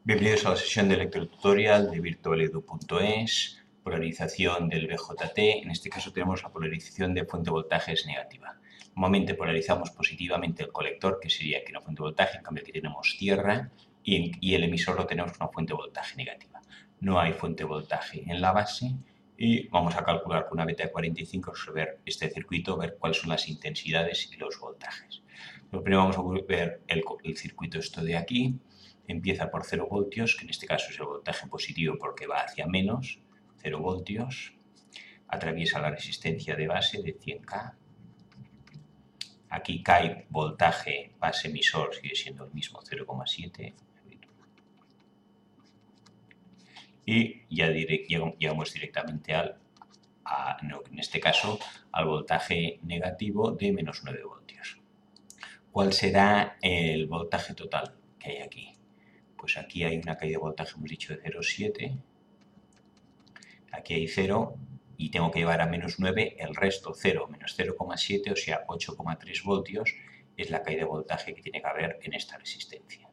Bienvenidos a la sesión de electrotutorial de virtualedu.es, polarización del BJT. En este caso tenemos la polarización de fuente de voltaje es negativa. Normalmente polarizamos positivamente el colector, que sería aquí una fuente de voltaje, en cambio aquí tenemos tierra y el emisor lo tenemos una fuente de voltaje negativa. No hay fuente de voltaje en la base y vamos a calcular con una beta de 45, resolver este circuito, ver cuáles son las intensidades y los voltajes. Lo primero vamos a ver el circuito esto de aquí. Empieza por 0 voltios, que en este caso es el voltaje positivo porque va hacia menos, 0 voltios. Atraviesa la resistencia de base de 100K. Aquí cae voltaje base emisor, sigue siendo el mismo, 0,7. Y ya llegamos directamente en este caso, al voltaje negativo de menos 9 voltios. ¿Cuál será el voltaje total que hay aquí? Pues aquí hay una caída de voltaje, hemos dicho, de 0,7. Aquí hay 0 y tengo que llevar a menos 9, el resto 0 menos 0,7, o sea, 8,3 voltios es la caída de voltaje que tiene que haber en esta resistencia.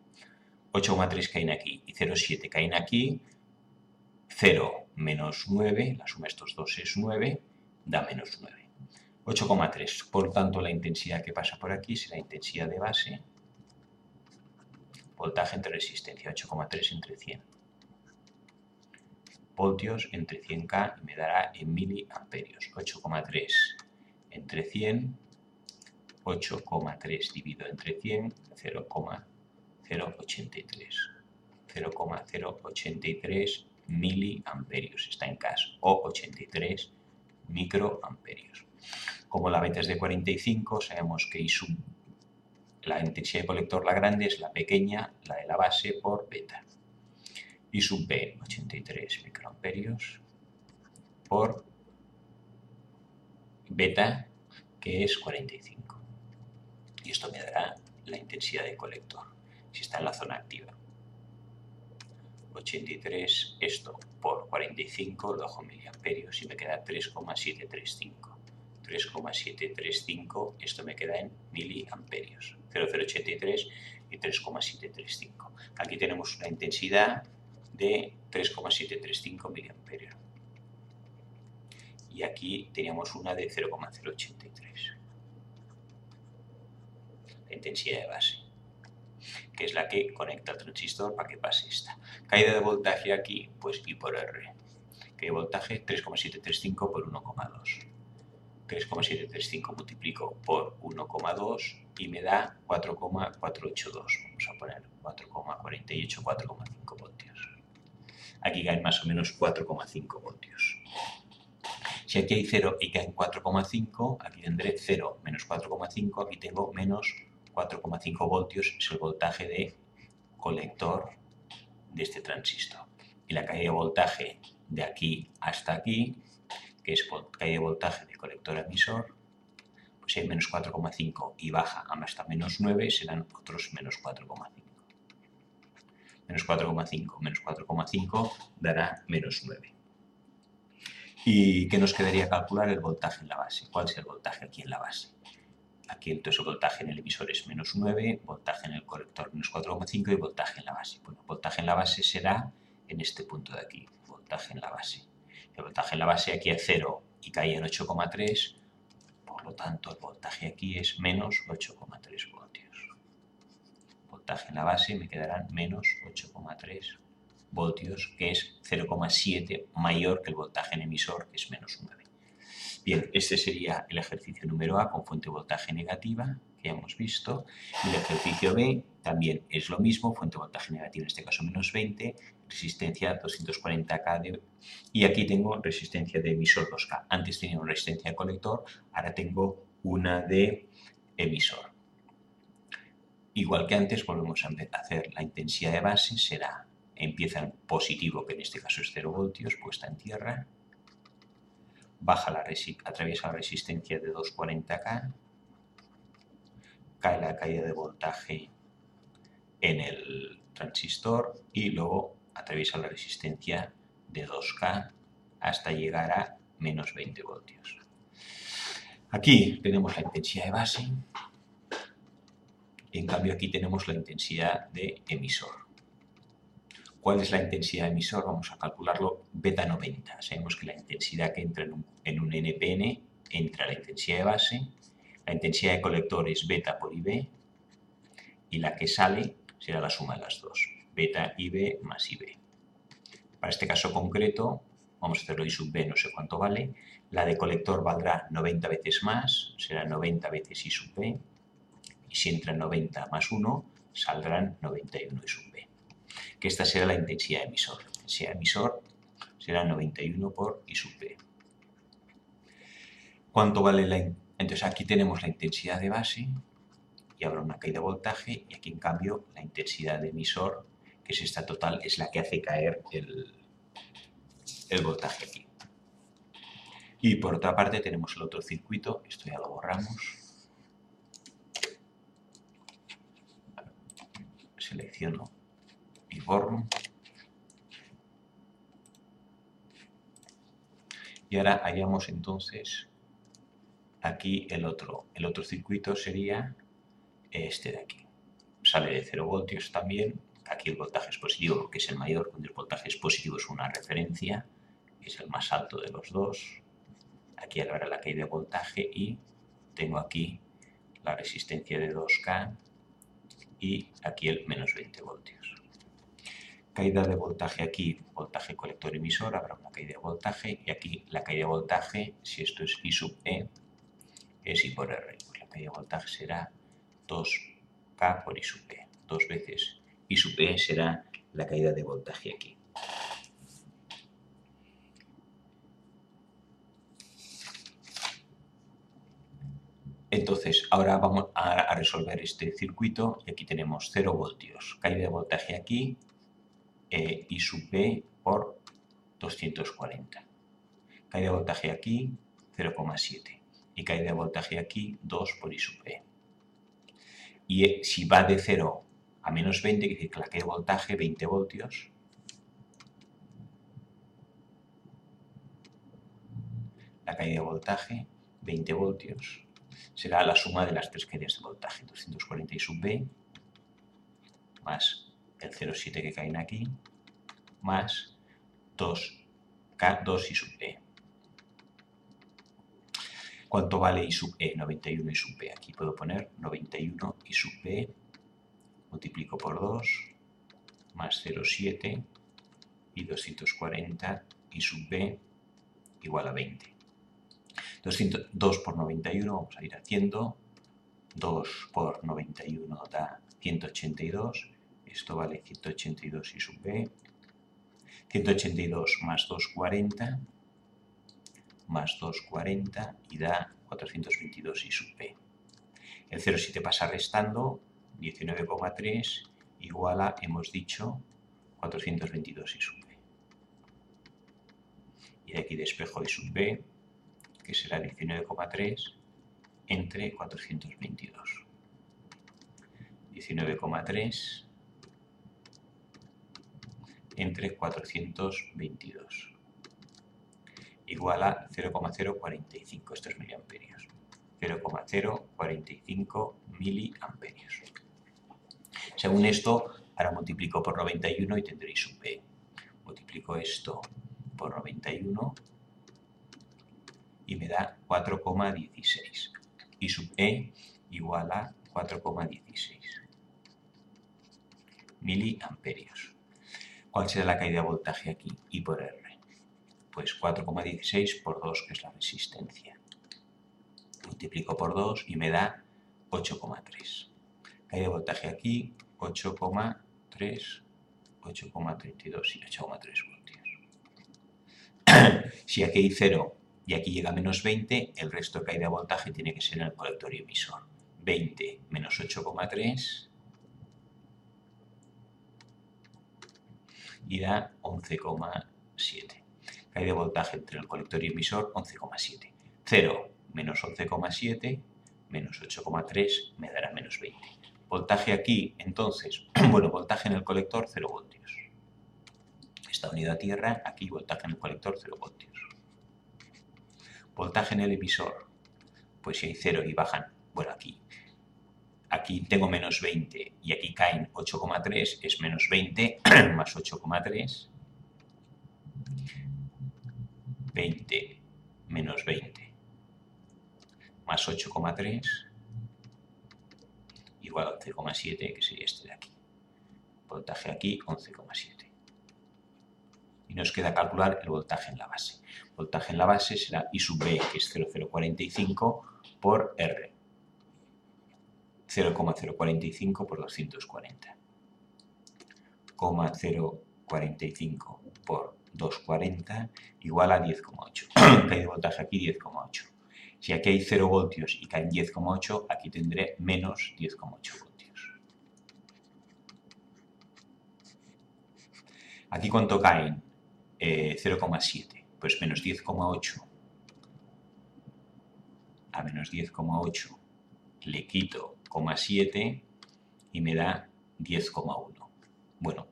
8,3 caen aquí y 0,7 caen aquí. 0 menos 9, la suma de estos dos es 9, da menos 9. 8,3, por tanto la intensidad que pasa por aquí será la intensidad de base, voltaje entre resistencia, 8,3 entre 100 voltios entre 100K y me dará en miliamperios. 8,3 entre 100, 8,3 dividido entre 100, 0,083. 0,083 miliamperios está en caso, o 83 microamperios. Como la beta es de 45, sabemos que la intensidad de colector, la grande, es la pequeña, la de la base, por beta. I sub B, 83 microamperios, por beta, que es 45. Y esto me dará la intensidad de colector, si está en la zona activa. 83, esto por 45, lo dejo en miliamperios y me queda 3,735. 3,735, esto me queda en miliamperios. 0,083 y 3,735. Aquí tenemos una intensidad de 3,735 miliamperios. Y aquí teníamos una de 0,083. La intensidad de base, que es la que conecta el transistor para que pase esta. Caída de voltaje aquí, pues I por R. Caída de voltaje 3,735 por 1,2. 3,735 multiplico por 1,2 y me da 4,482. Vamos a poner 4,48, 4,5 voltios. Aquí caen más o menos 4,5 voltios. Si aquí hay 0 y caen 4,5, aquí tendré 0 menos 4,5, aquí tengo menos 4,5 voltios, es el voltaje de colector de este transistor. Y la caída de voltaje de aquí hasta aquí, que es caída de voltaje de colector emisor, pues si hay menos 4,5 y baja hasta menos 9, serán otros menos 4,5. Menos 4,5 menos 4,5 dará menos 9. ¿Y qué nos quedaría calcular? El voltaje en la base. ¿Cuál es el voltaje aquí en la base? Aquí entonces el voltaje en el emisor es menos 9, voltaje en el colector menos 4,5 y voltaje en la base. Bueno, voltaje en la base será en este punto de aquí, voltaje en la base. El voltaje en la base aquí es 0 y cae en 8,3, por lo tanto el voltaje aquí es menos 8,3 voltios. Voltaje en la base me quedarán menos 8,3 voltios, que es 0,7 mayor que el voltaje en emisor, que es menos 9. Bien, este sería el ejercicio número A con fuente de voltaje negativa, que ya hemos visto. Y el ejercicio B también es lo mismo, fuente de voltaje negativa, en este caso menos 20, resistencia 240K, y aquí tengo resistencia de emisor 2K. Antes tenía una resistencia de colector, ahora tengo una de emisor. Igual que antes, volvemos a hacer la intensidad de base, empieza en positivo, que en este caso es 0 voltios, puesta en tierra, atraviesa la resistencia de 240K, cae la caída de voltaje en el transistor y luego atraviesa la resistencia de 2K hasta llegar a menos 20 voltios. Aquí tenemos la intensidad de base, y en cambio aquí tenemos la intensidad de emisor. ¿Cuál es la intensidad emisor? Vamos a calcularlo beta 90. Sabemos que la intensidad que entra en un NPN entra a la intensidad de base, la intensidad de colector es beta por IB y la que sale será la suma de las dos, beta IB más IB. Para este caso concreto, vamos a hacerlo I sub B, no sé cuánto vale, la de colector valdrá 90 veces más, será 90 veces I sub B, y si entra 90 más 1, saldrán 91 I sub B. Que esta será la intensidad emisor. La intensidad emisor será 91 por I sub B. ¿Cuánto vale la intensidad? Entonces aquí tenemos la intensidad de base y habrá una caída de voltaje y aquí en cambio la intensidad de emisor, que es esta total, es la que hace caer el voltaje aquí. Y por otra parte tenemos el otro circuito, esto ya lo borramos. Selecciono y borro. Y ahora hallamos entonces aquí el otro circuito sería este de aquí. Sale de 0 voltios también. Aquí el voltaje es positivo porque es el mayor. Cuando el voltaje es positivo es una referencia. Es el más alto de los dos. Aquí habrá la caída de voltaje y tengo aquí la resistencia de 2K y aquí el menos 20 voltios. Caída de voltaje aquí, voltaje colector emisor, habrá una caída de voltaje y aquí la caída de voltaje, si esto es I sub E, es I por R. Pues la caída de voltaje será 2K por I sub E. 2 veces I sub E será la caída de voltaje aquí. Entonces, ahora vamos a resolver este circuito y aquí tenemos 0 voltios. Caída de voltaje aquí, I sub B por 240. Caída de voltaje aquí, 0,7. Y caída de voltaje aquí, 2 por I sub B. Y si va de 0 a menos 20, quiere decir que la caída de voltaje, 20 voltios, la caída de voltaje, 20 voltios, será la suma de las tres caídas de voltaje, 240 I sub B, más el 0,7 que caen aquí, más 2 I sub B. ¿Cuánto vale I sub E? 91 I sub B. Aquí puedo poner 91 I sub B, multiplico por 2, más 0,7 y 240 I sub B igual a 20. 2 por 91, vamos a ir haciendo. 2 por 91 da 182. Esto vale 182 I sub B. 182 más 240, más 240 y da 422 I sub B. El 0,7 pasa restando, 19,3 igual a, hemos dicho, 422 I sub B. Y de aquí despejo I sub B, que será 19,3 entre 422. 19,3 entre 422 igual a 0,045, esto es miliamperios. 0,045 miliamperios. Según esto, ahora multiplico por 91 y tendré I sub B. Multiplico esto por 91 y me da 4,16. I sub E igual a 4,16 miliamperios. ¿Cuál será la caída de voltaje aquí? I por R. Pues 4,16 por 2, que es la resistencia. Multiplico por 2 y me da 8,3. Caída de voltaje aquí, 8,3, 8,32 y 8,3 voltios. Si aquí hay 0 y aquí llega a menos 20, el resto de caída de voltaje tiene que ser en el colector y emisor. 20 menos 8,3 y da 11,7. Caída de voltaje entre el colector y emisor, 11,7. 0 menos 11,7 menos 8,3 me dará menos 20. Voltaje aquí, entonces, bueno, voltaje en el colector, 0 voltios. Está unido a tierra, aquí voltaje en el colector, 0 voltios. Voltaje en el emisor, pues si hay 0 y bajan, bueno, aquí, aquí tengo menos 20 y aquí caen 8,3, es menos 20 más 8,3, 20 menos 20 más 8,3 igual a 11,7, que sería este de aquí. Voltaje aquí, 11,7. Y nos queda calcular el voltaje en la base. Voltaje en la base será I sub B, que es 0,045 por R. 0,045 por 240. 0,045 por 240 igual a 10,8. Caída de voltaje aquí 10,8. Si aquí hay 0 voltios y caen 10,8, aquí tendré menos 10,8 voltios. Aquí ¿cuánto caen? 0,7. Pues menos 10,8 a menos 10,8 le quito 0,7 y me da 10,1. Bueno,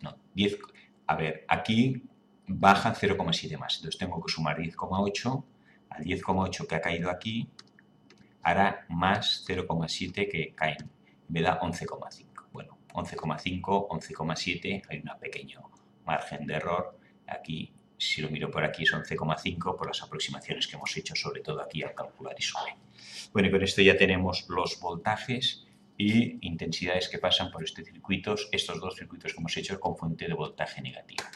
no, 10. A ver, aquí baja 0,7 más, entonces tengo que sumar 10,8 al 10,8 que ha caído aquí, hará más 0,7 que caen, me da 11,5. Bueno, 11,5, 11,7, hay un pequeño margen de error. Aquí, si lo miro por aquí, es 11,5 por las aproximaciones que hemos hecho, sobre todo aquí al calcular I sub B. Bueno, y con esto ya tenemos los voltajes y intensidades que pasan por estos dos circuitos que hemos hecho con fuente de voltaje negativa.